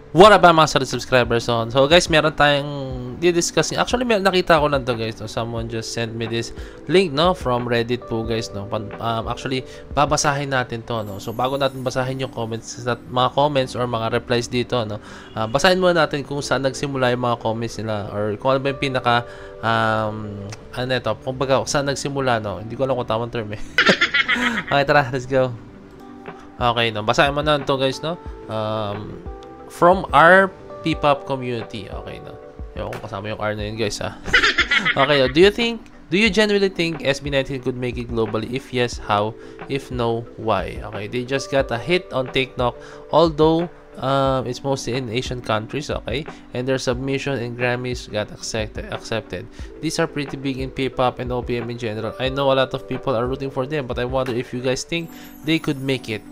What up mga solid subscribers on? So guys, meron tayong di-discuss. Actually, nakita ko lang to guys. No? Someone just sent me this link no from Reddit po guys. No? Actually, babasahin natin to. No? So bago natin basahin yung comments, mga comments or mga replies dito. No? Basahin muna natin kung saan nagsimula yung mga comments nila or kung ano ba yung pinaka ano ito, kung baga, saan nagsimula. No? Hindi ko alam kung tamang term eh. Okay, tara, let's go. Okay, no? Basahin mo na ito guys. No? From our P-pop community. Okay, no? Yung kasama yung R na yun, guys, ha? Okay, no? Do you genuinely think SB19 could make it globally? If yes, how? If no, why? Okay, they just got a hit on TikTok, although it's mostly in Asian countries, okay? And their submission and Grammys got accepted. These are pretty big in P-pop and OPM in general. I know a lot of people are rooting for them, but I wonder if you guys think they could make it.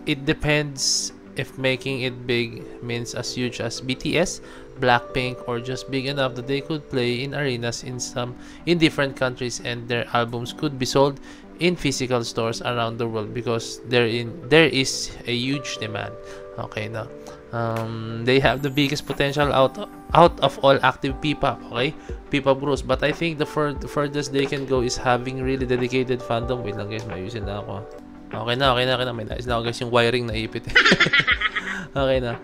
It depends if making it big means as huge as BTS, Blackpink, or just big enough that they could play in arenas in different countries and their albums could be sold in physical stores around the world because there is a huge demand. Okay, now they have the biggest potential out of all active P-pop, okay, P-pop groups, but I think the furthest they can go is having really dedicated fandom. Wait lang guys, mayusin na ako. Okay na. May nais na ako guys, yung wiring na ipit. Okay na.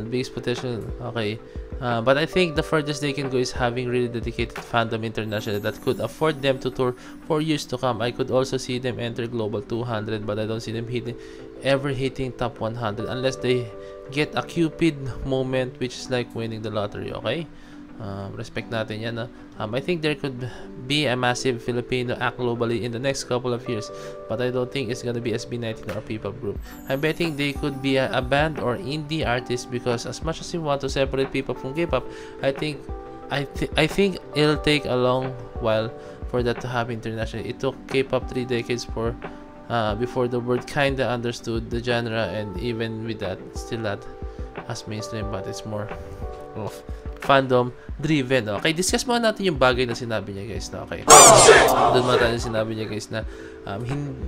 Biggest potential. Okay. But I think the furthest they can go is having really dedicated fandom internationally that could afford them to tour for years to come. I could also see them enter Global 200, but I don't see them ever hitting top 100 unless they get a Cupid moment, which is like winning the lottery. Okay. Respect natin yan. I think there could be a massive Filipino act globally in the next couple of years, but I don't think it's gonna be SB19 or P-pop group. I'm betting they could be a band or indie artist because as much as you want to separate P-pop from K-pop, I think it'll take a long while for that to happen internationally. It took K-pop 3 decades before the world kinda understood the genre, and even with that, still not as mainstream, but it's more of fandom driven. Okay, discuss muna natin yung bagay na sinabi niya guys na okay. Doon muna tayo sinabi niya guys na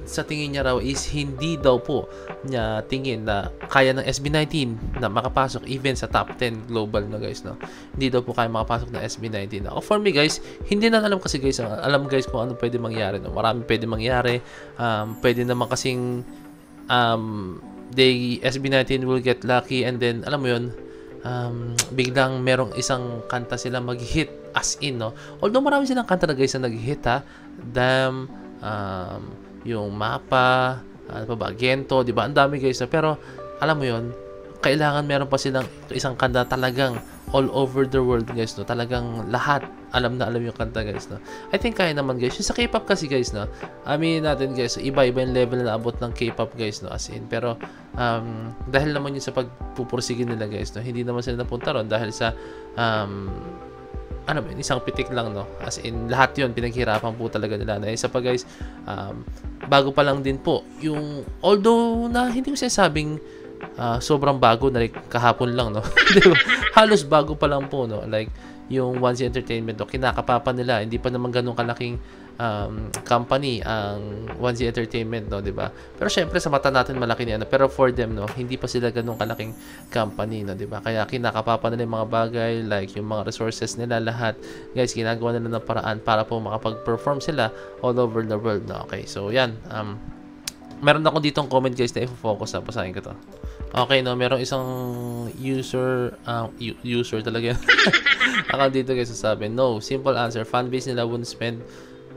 sa tingin niya raw is hindi daw po niya tingin na kaya ng SB19 na makapasok even sa top 10 global na guys, no. Hindi daw po kaya makapasok ng SB19. Ako for me guys, hindi na alam kasi guys, alam guys kung ano pwede mangyari, no. Marami pwede mangyari. Pwede naman kasing SB19 will get lucky and then alam mo yun, biglang merong isang kanta sila mag-hit as in, no. Although marami silang kanta na guys na nag-hit, ha. Damn, yung Mapa, ano pa ba, Gento, di ba? Ang dami guys, pero alam mo yun, kailangan meron pa silang isang kanta talagang all over the world guys, no. Talagang lahat alam yung kanta guys, no. I think kaya naman guys. Yung sa K-pop kasi guys, no, aminin natin guys, iba-iba yung level na abot ng K-pop guys, no, as in. Pero dahil naman yun sa pagpupursigin nila guys, no, hindi naman sila napunta ron dahil sa ano ba, isang pitik lang, no. As in, lahat yun pinaghirapan po talaga nila. Na isa pa guys, bago pa lang din po yung, although na hindi ko sinasabing sobrang bago na like, kahapon lang, no. Diba? Halos bago pa lang po, no. Like yung 1Z Entertainment, no, kinakapapa nila, hindi pa naman ganun kalaking company ang 1Z Entertainment, no, di ba? Pero syempre sa mata natin malaki niya, no? Pero for them, no, hindi pa sila ganun kalaking company, no, di ba? Kaya kinakapapa nila yung mga bagay, like yung mga resources nila, lahat guys, ginagawa nila ng paraan para po makapag-perform sila all over the world, no. Okay, so yan, meron ako ditong comment guys na i-focus na, basahin ko to. Okay, no, merong isang user talaga yan. Account dito guys, sasabi, no, simple answer, fanbase nila wouldn't spend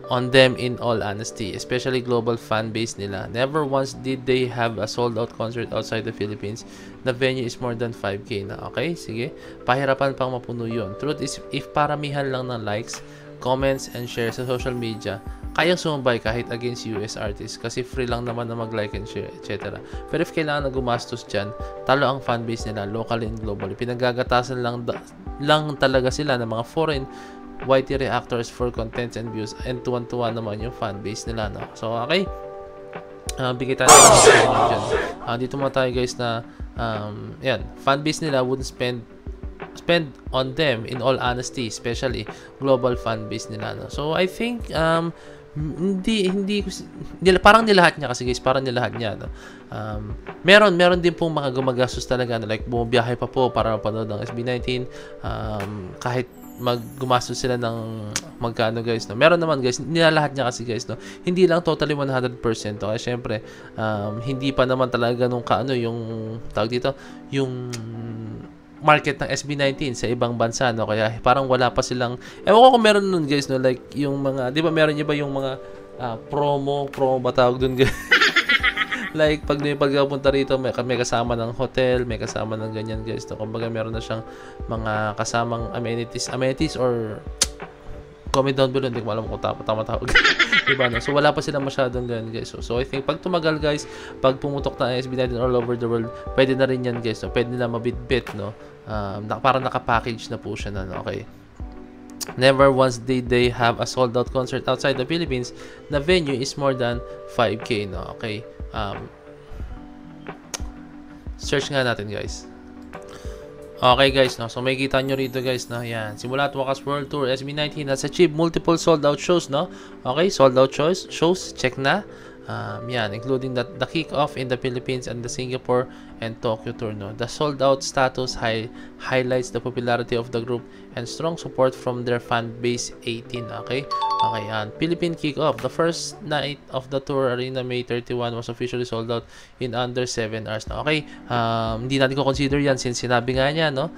on them in all honesty, especially global fanbase nila. Never once did they have a sold out concert outside the Philippines. The venue is more than 5K na. Okay, sige, pahirapan pang mapuno yun. Truth is, if paramihan lang ng likes, comments, and shares sa social media, kayang sumabay kahit against US artists kasi free lang naman na mag-like and share, etc. Pero if kailangan na gumastos dyan, talo ang fanbase nila, locally and globally. Pinagagatasan lang talaga sila ng mga foreign YT reactors for contents and views, and tuwan-tuwa naman yung fanbase nila, no? So, okay. Bigay tayo dyan. Dito muna tayo guys na yan, fanbase nila wouldn't spend on them in all honesty, especially global fanbase nila, no? So I think Parang nilahat niya kasi guys, parang nilahat niya, no? Meron din pong mga gumagastos talaga, no? Like bumibiyahe pa po para mapanood ng SB19, kahit gumastos sila ng magkano guys, no? Meron naman guys, nilalahat niya kasi guys, no? Hindi lang totally 100%, no? Kaya syempre, hindi pa naman talaga nung yung tawag dito, yung market ng SB19 sa ibang bansa, no? Kaya parang wala pa silang, ewan ko kung meron nun guys, no? Like yung mga, di ba meron ba yung mga promo ba tawag dun guys? Like pag pagpunta rito, may kasama ng hotel, may kasama ng ganyan guys, no? Kumbaga meron na siyang mga kasamang amenities or comment down below, hindi ko alam kung tama tawag. Diba, no? So wala pa silang masyadong ganyan guys. So I think pag tumagal guys, pag pumutok na SB19 all over the world, pwede na rin yan guys, no? Pwede na mabitbit, no? Parang naka-package na po siya na, no? Okay. Never once did they have a sold out concert outside the Philippines. The venue is more than 5K, no? Okay. Search nga natin guys. Okay guys, no? So may kita nyo rito guys, no? Yan. Simula at wakas World Tour SB19 has achieved multiple sold out shows, no? Okay, sold out shows, check na. Yan, including the kick-off in the Philippines and the Singapore and Tokyo tour, no? The sold out status highlights the popularity of the group and strong support from their fan base 18, okay? Okay, yan. Philippine kick-off. The first night of the tour arena, May 31, was officially sold out in under 7 hours, no? Okay, hindi natin ko consider yan since sinabi nga niya, no?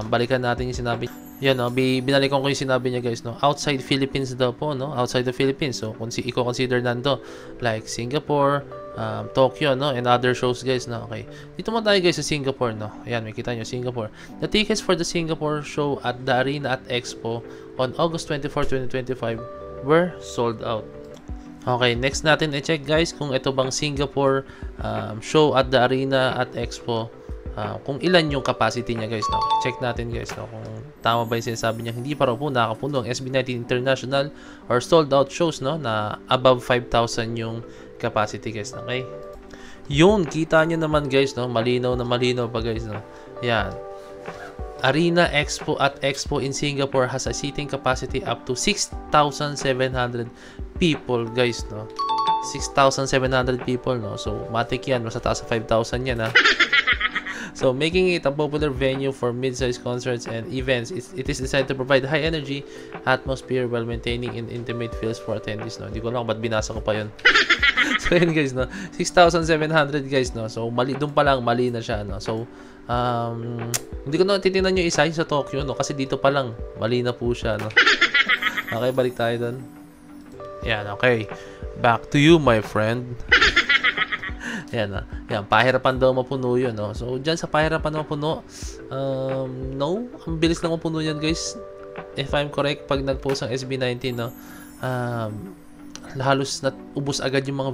Balikan natin yung sinabi. Yan, no? Binalikan ko yung sinabi niya guys, no? Outside Philippines daw po, no? Outside the Philippines. So, kung i-consider nando like Singapore, Tokyo, no? And other shows guys, no? Okay. Dito mo tayo guys sa Singapore, no? Ayan, may kita nyo, Singapore. The tickets for the Singapore show at the Arena at Expo on August 24, 2025 were sold out. Okay, next natin i-check guys kung ito bang Singapore show at the Arena at Expo, kung ilan yung capacity niya guys, no? Check natin guys, no? Kung tama ba yung sinasabi niya, hindi pa raw po nakapuno ang SB19 International or sold out shows, no? Na above 5,000 yung capacity guys, okay? Yun, kita nyo naman guys, no? Malinaw na malinaw pa guys, no? Yan. Arena Expo at Expo in Singapore has a seating capacity up to 6,700 people guys, no? 6,700 people, no? So matik yan, mas taas sa 5,000 yan, ha? So making it a popular venue for mid-sized concerts and events, it is designed to provide high energy atmosphere while maintaining an intimate feels for attendees, no? Hindi ko lang ba't binasa ko pa yun. So yun guys, no? 6,700 guys, no? So doon pa lang mali na siya, no? So hindi ko na titingnan yung isa sa Tokyo, no? Kasi dito pa lang mali na po siya, no? Okay, balik tayo doon. Yan, okay. Back to you, my friend. Yan, yan, pahirapan daw mapuno yun, no? So dyan sa pahirapan na mapuno, no, ang bilis lang mapuno yan guys, if I'm correct. Pag nag-post ang SB19, no, halos ubos agad yung mga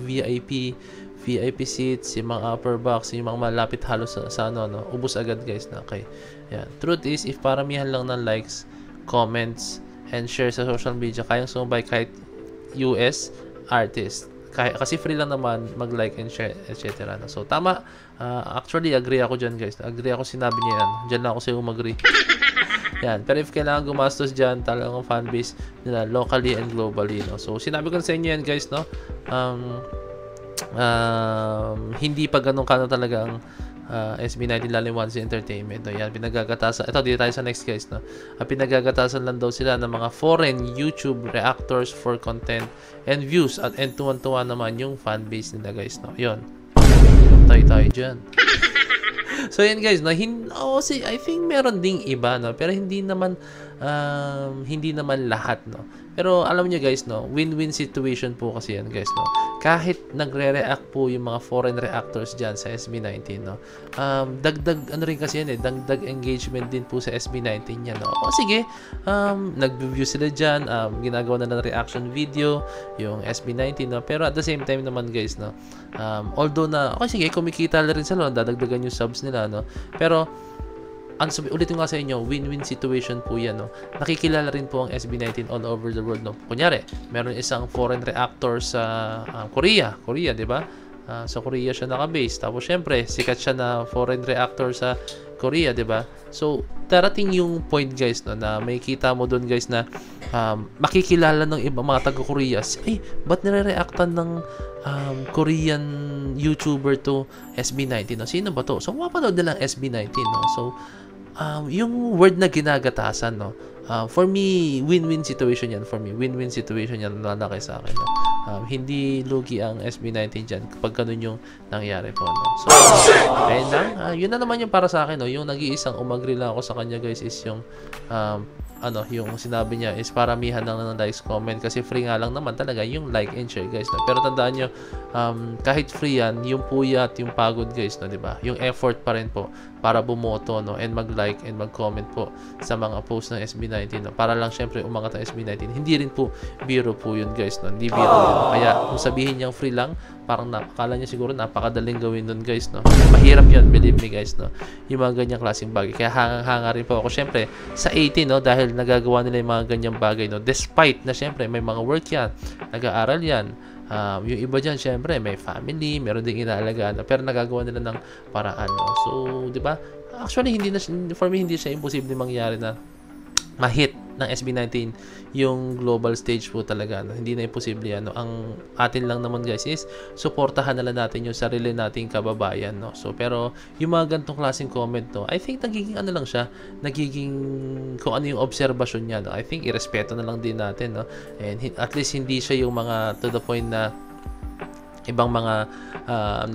VIP seats, yung mga upper box, yung mga malapit halos sa ano, no? Ubos agad guys, na okay. Yan. Truth is, if paramihan lang ng likes, comments, and share sa social media, kayang sumabay kahit US artist. Kasi free lang naman mag-like and share, etc. No? So tama, actually agree ako dyan guys. Agree ako, sinabi niya yan. Dyan lang ako sa'yo mag-agree. Yan. Pero if kailangan gumastos dyan, talagang fanbase nila locally and globally, no? So sinabi ko sa inyo yan guys, no? Hindi pa ganun ka na talaga ang SB19 Laliwansi Entertainment, no? Yan, pinagagatasan. Ito, dito tayo sa next guys, no? Pinagagatasan lang daw sila ng mga foreign YouTube reactors for content and views, at tuwan-tuwa naman yung fanbase nila guys, no? Yun, tayo dyan. So yan guys, no? See, I think meron ding iba, no? Pero hindi naman lahat, no? Pero alam niyo guys, no, win-win situation po kasi yan guys, no. Kahit nagre-react po yung mga foreign reactors diyan sa SB19, no. Dagdag ano rin kasi yan, dagdag engagement din po sa SB19 yan, no. O sige, nag-view sila diyan, ginagawa na ng reaction video yung SB19, no. Pero at the same time naman guys, no, although na okay, sige, kumikita rin sila, no, dadagdagan yung subs nila, no. Pero ulitin nga sa inyo, win-win situation po yan, no? Nakikilala rin po ang SB19 all over the world, no? Kunyari, meron isang foreign reactor sa Korea, di ba? Sa Korea siya naka-base. Tapos syempre, sikat siya na foreign reactor sa Korea, di ba? So, darating yung point guys, no, na may kita mo doon guys na makikilala ng ibang mga taga-Korea. Ay, ba't nire-reactan ng Korean YouTuber to SB19? No? Sino ba to? So, mapanood nila ang SB19. No? So, yung word na ginagatasan, no? For me, win-win situation yan. For me, win-win situation yan lalaki sa akin. No? Hindi lugi ang SB19 dyan kapag ganun yung nangyari po. No? So, ayun lang. Yun na naman yung para sa akin. No? Yung nag-iisang umagri lang ako sa kanya, guys, is yung yung sinabi niya is paramihan lang ng likes, comment, kasi free nga lang naman talaga yung like and share, guys, no? Pero tandaan nyo, kahit free yan, yung puyat, yung pagod, guys, no, diba? Yung effort pa rin po para bumoto, no, and mag-like and mag-comment po sa mga post ng SB19, no? Para lang syempre umangat ang SB19. Hindi rin po biro po yun, guys, no? Hindi biro yun. Kaya kung sabihin niyang free lang, parang akala niya siguro napakadaling gawin nun, guys, no? Mahirap yun, believe me, guys, no? Yung mga ganyang klaseng bagay. Kaya hanga rin po ako syempre sa 18, no, dahil nagagawa nila yung mga ganyang bagay, no, despite na syempre may mga work yan, nag-aaral yan, yung iba dyan syempre may family, meron ding inaalagaan, no? Pero nagagawa nila ng paraan, no? So, di ba, actually for me hindi siya imposible mangyari na ma-hit ng SB19 yung global stage po talaga, no? Hindi na imposible yan, no? Ang atin lang naman, guys, is suportahan na lang natin yung sarili nating kababayan, no? So, pero yung mga ganitong klaseng comment, no, I think nagiging ano lang siya, nagiging kung ano yung obserbasyon niya, no? I think irespeto na lang din natin, no? And at least hindi siya yung mga to the point na ibang mga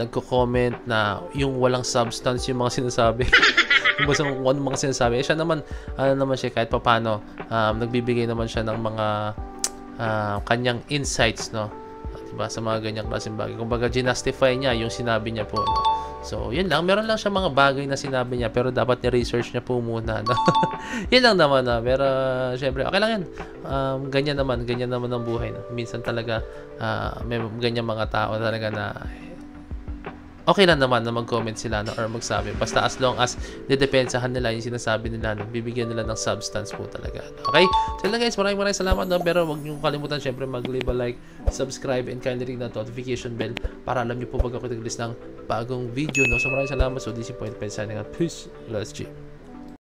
nagko-comment na yung walang substance yung mga sinasabi. Basta kung ano mga sinasabi. Siya naman, ano naman siya, kahit papano, nagbibigay naman siya ng mga kanyang insights, no? Diba? Sa mga ganyang klaseng bagay. Kumbaga, ginastify niya yung sinabi niya po, no? So, yun lang. Meron lang siya mga bagay na sinabi niya, pero dapat ni-research niya po muna, no? Yun lang naman, no? Pero, syempre, okay lang yan. Ganyan naman ang buhay, no? Minsan talaga, may ganyan mga tao talaga na okay lang naman na mag-comment sila, no, or magsabi. Basta as long as didepensahan nila yung sinasabi nila, no, bibigyan nila ng substance po talaga. Okay? So yun lang, guys, maraming salamat, no, pero huwag niyo kalimutan syempre mag-leave a like, subscribe, and kindly ring na notification bell para alam niyo po pag ako nag-release ng bagong video, no. So maraming salamat. So this is Point Pen signing out. Peace. Let's G.